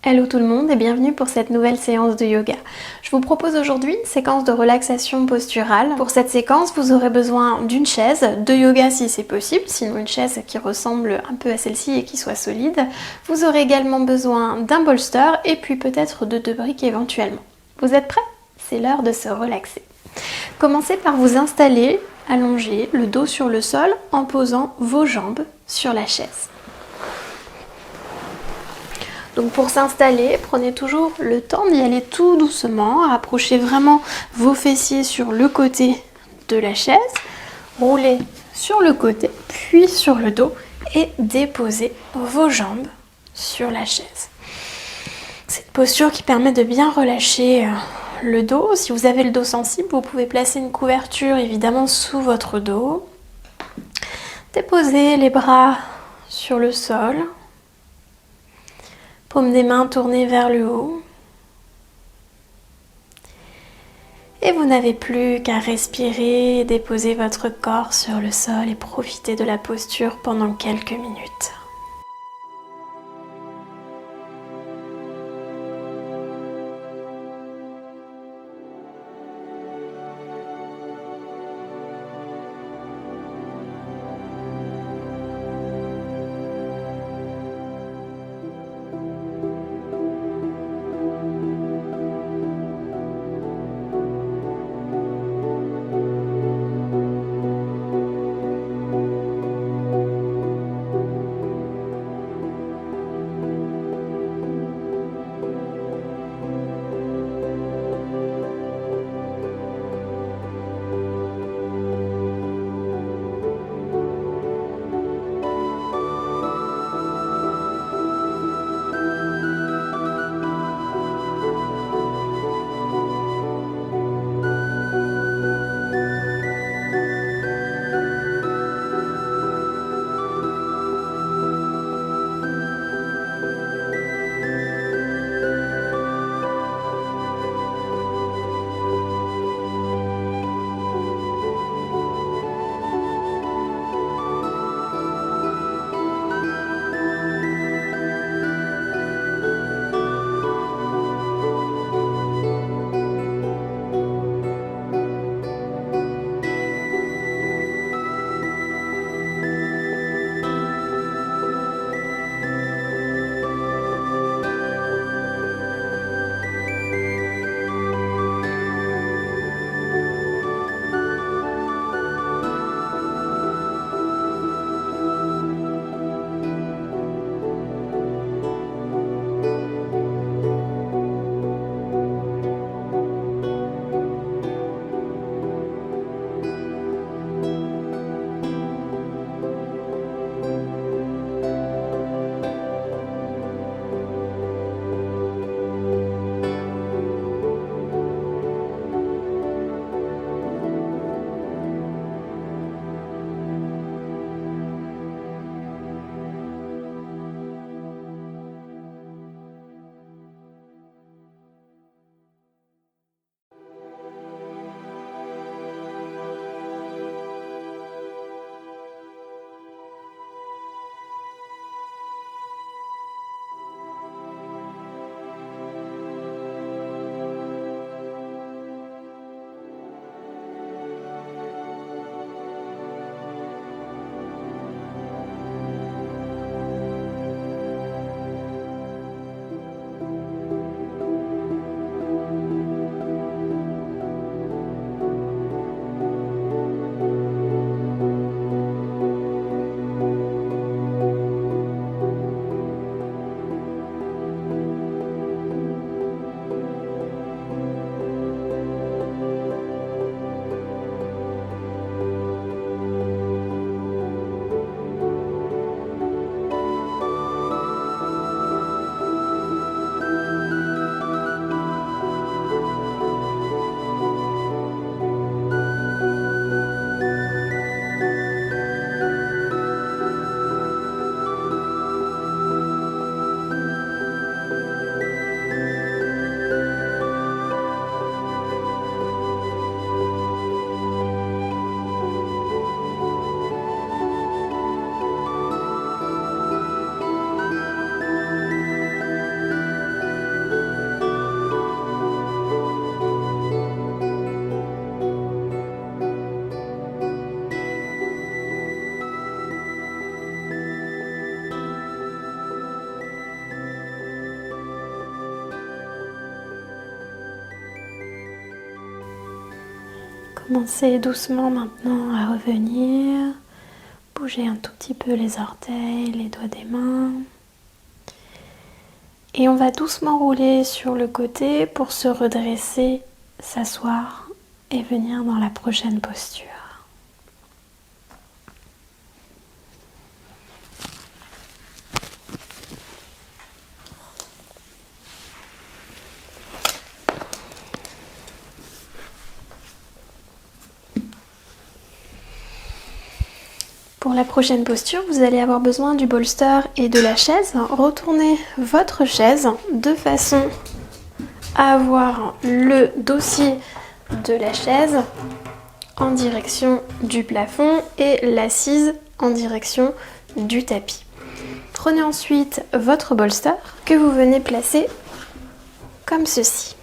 Hello tout le monde et bienvenue pour cette nouvelle séance de yoga. Je vous propose aujourd'hui une séquence de relaxation posturale. Pour cette séquence, vous aurez besoin d'une chaise, de yoga si c'est possible, sinon une chaise qui ressemble un peu à celle-ci et qui soit solide. Vous aurez également besoin d'un bolster et puis peut-être de 2 briques éventuellement. Vous êtes prêts? C'est l'heure de se relaxer. Commencez par vous installer, allongé, le dos sur le sol en posant vos jambes sur la chaise. Donc pour s'installer, prenez toujours le temps d'y aller tout doucement, rapprochez vraiment vos fessiers sur le côté de la chaise, roulez sur le côté, puis sur le dos et déposez vos jambes sur la chaise. Cette posture qui permet de bien relâcher le dos. Si vous avez le dos sensible, vous pouvez placer une couverture évidemment sous votre dos. Déposez les bras sur le sol. Paume des mains tournées vers le haut. Et vous n'avez plus qu'à respirer, déposer votre corps sur le sol et profiter de la posture pendant quelques minutes. Commencez doucement maintenant à revenir. Bougez un tout petit peu les orteils, les doigts des mains. Et on va doucement rouler sur le côté pour se redresser, s'asseoir et venir dans la prochaine posture. Pour la prochaine posture, vous allez avoir besoin du bolster et de la chaise. Retournez votre chaise de façon à avoir le dossier de la chaise en direction du plafond et l'assise en direction du tapis. Prenez ensuite votre bolster que vous venez placer comme ceci.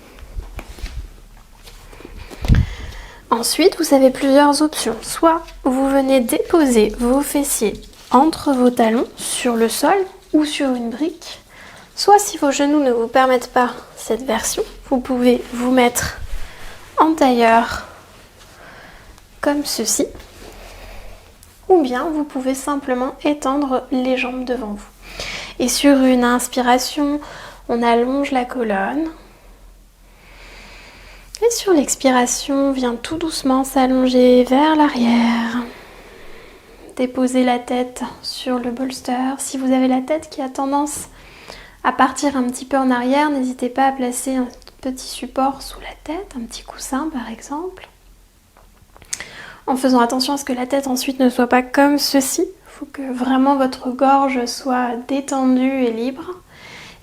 Ensuite, vous avez plusieurs options. Soit vous venez déposer vos fessiers entre vos talons sur le sol ou sur une brique. Soit si vos genoux ne vous permettent pas cette version, vous pouvez vous mettre en tailleur comme ceci. Ou bien vous pouvez simplement étendre les jambes devant vous. Et sur une inspiration, on allonge la colonne. Et sur l'expiration, on vient tout doucement s'allonger vers l'arrière. Déposez la tête sur le bolster. Si vous avez la tête qui a tendance à partir un petit peu en arrière, n'hésitez pas à placer un petit support sous la tête, un petit coussin par exemple. En faisant attention à ce que la tête ensuite ne soit pas comme ceci. Il faut que vraiment votre gorge soit détendue et libre.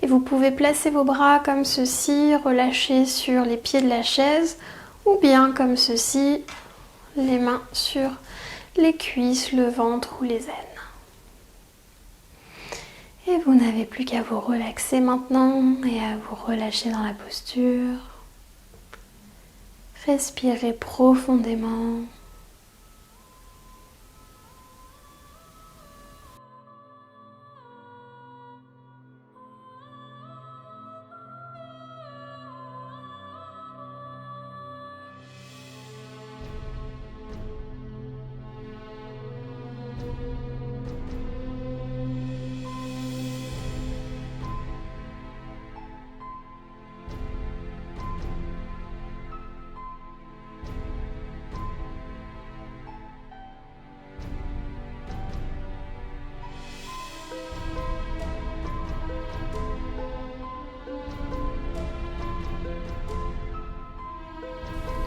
Et vous pouvez placer vos bras comme ceci, relâcher sur les pieds de la chaise, ou bien comme ceci, les mains sur les cuisses, le ventre ou les aines. Et vous n'avez plus qu'à vous relaxer maintenant et à vous relâcher dans la posture. Respirez profondément.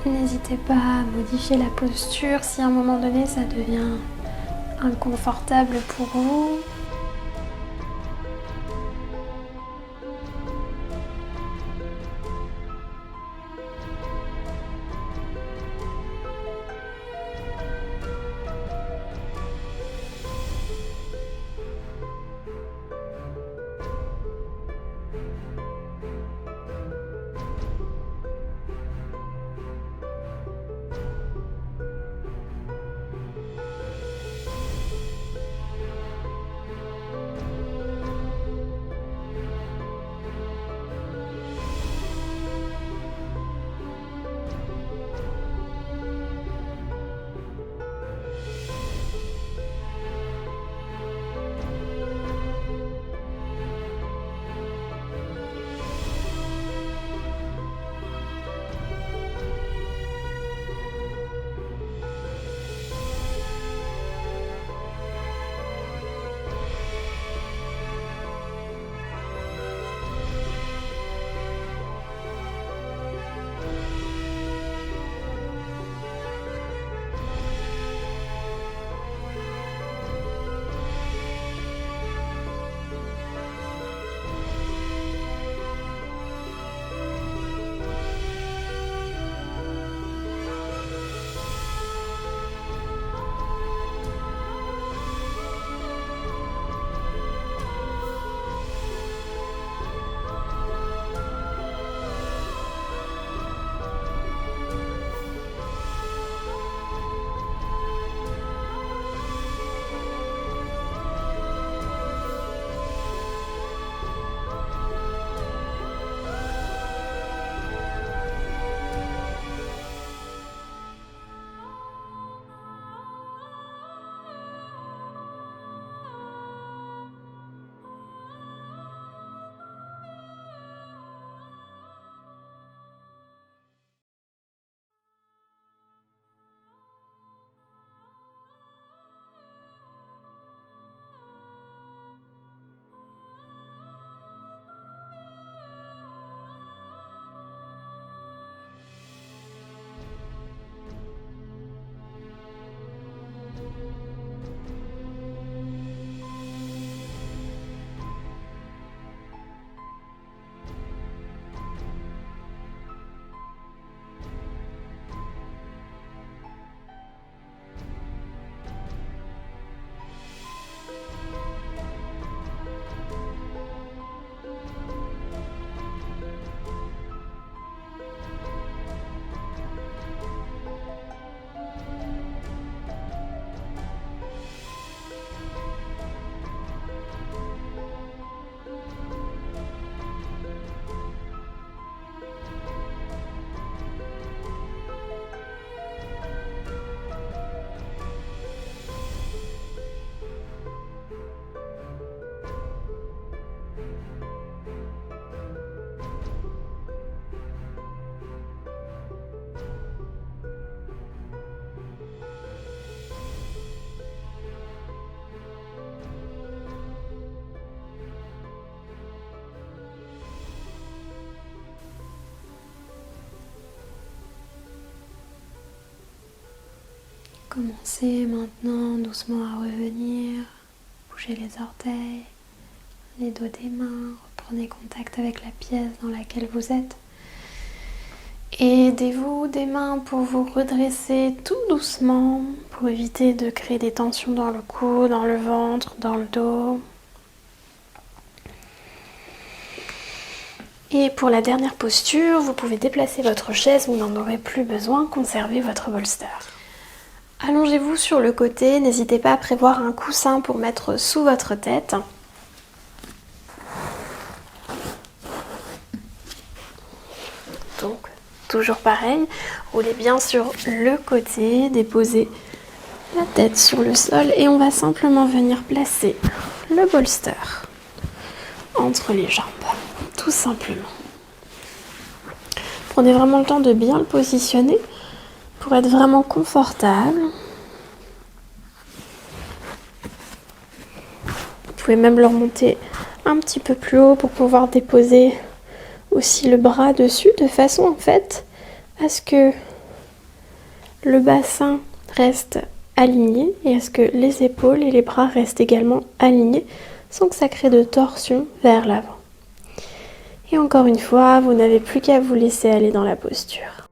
N'hésitez pas à modifier la posture si à un moment donné ça devient inconfortable pour vous. Commencez maintenant doucement à revenir, bougez les orteils, les doigts des mains, reprenez contact avec la pièce dans laquelle vous êtes. Aidez-vous des mains pour vous redresser tout doucement, pour éviter de créer des tensions dans le cou, dans le ventre, dans le dos. Et pour la dernière posture, vous pouvez déplacer votre chaise, vous n'en aurez plus besoin, conservez votre bolster. Allongez-vous sur le côté, n'hésitez pas à prévoir un coussin pour mettre sous votre tête. Donc, toujours pareil, roulez bien sur le côté, déposez la tête sur le sol et on va simplement venir placer le bolster entre les jambes, tout simplement. Prenez vraiment le temps de bien le positionner pour être vraiment confortable. Vous pouvez même le remonter un petit peu plus haut pour pouvoir déposer aussi le bras dessus, de façon en fait à ce que le bassin reste aligné et à ce que les épaules et les bras restent également alignés sans que ça crée de torsion vers l'avant. Et encore une fois, vous n'avez plus qu'à vous laisser aller dans la posture.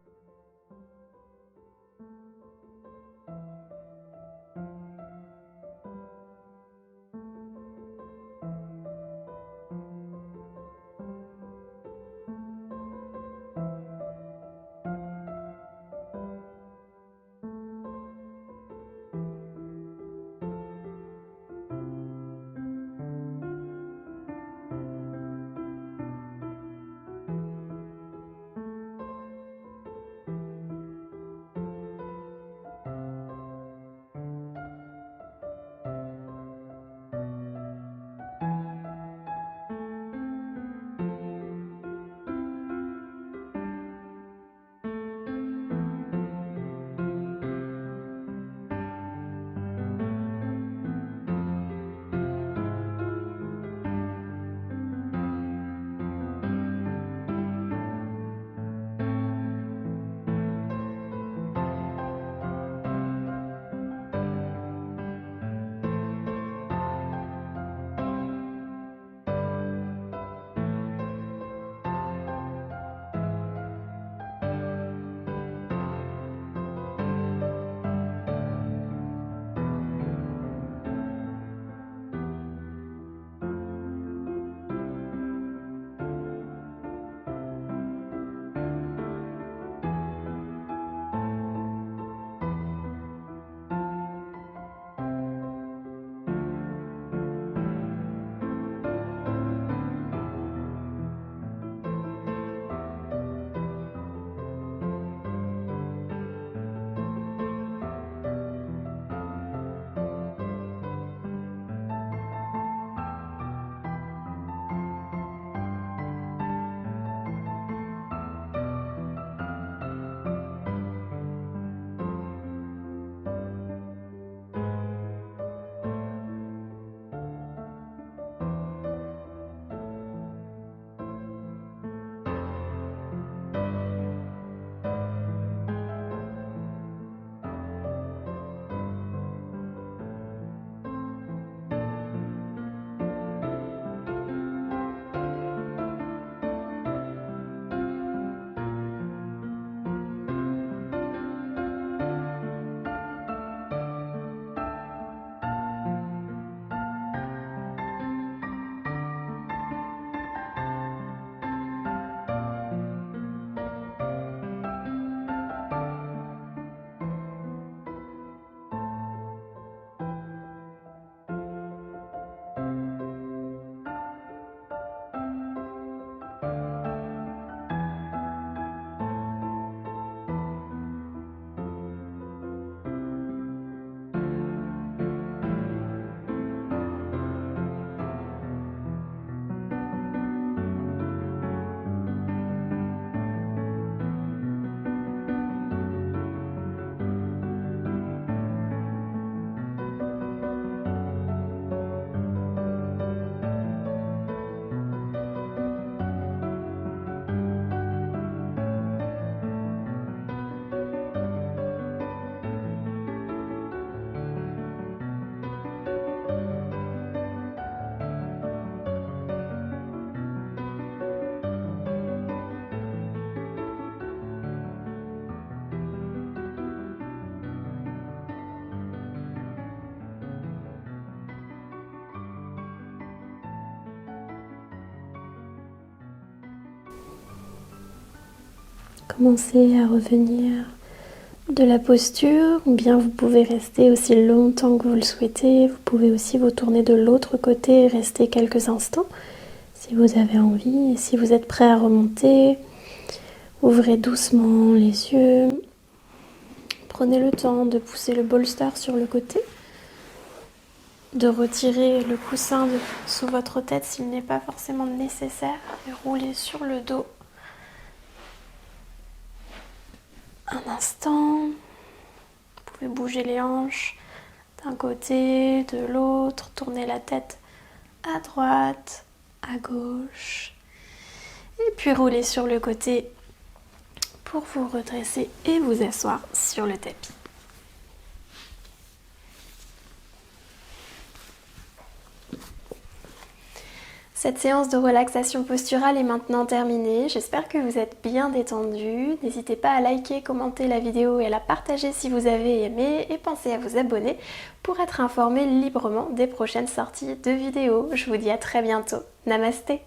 commencer à revenir de la posture, ou bien vous pouvez rester aussi longtemps que vous le souhaitez. Vous pouvez aussi vous tourner de l'autre côté et rester quelques instants si vous avez envie. Et si vous êtes prêt à remonter, ouvrez doucement les yeux. Prenez le temps de pousser le bolster sur le côté, de retirer le coussin sous votre tête s'il n'est pas forcément nécessaire et rouler sur le dos. Un instant, vous pouvez bouger les hanches d'un côté, de l'autre, tourner la tête à droite, à gauche, et puis rouler sur le côté pour vous redresser et vous asseoir sur le tapis. Cette séance de relaxation posturale est maintenant terminée. J'espère que vous êtes bien détendus. N'hésitez pas à liker, commenter la vidéo et à la partager si vous avez aimé. Et pensez à vous abonner pour être informé librement des prochaines sorties de vidéos. Je vous dis à très bientôt. Namasté!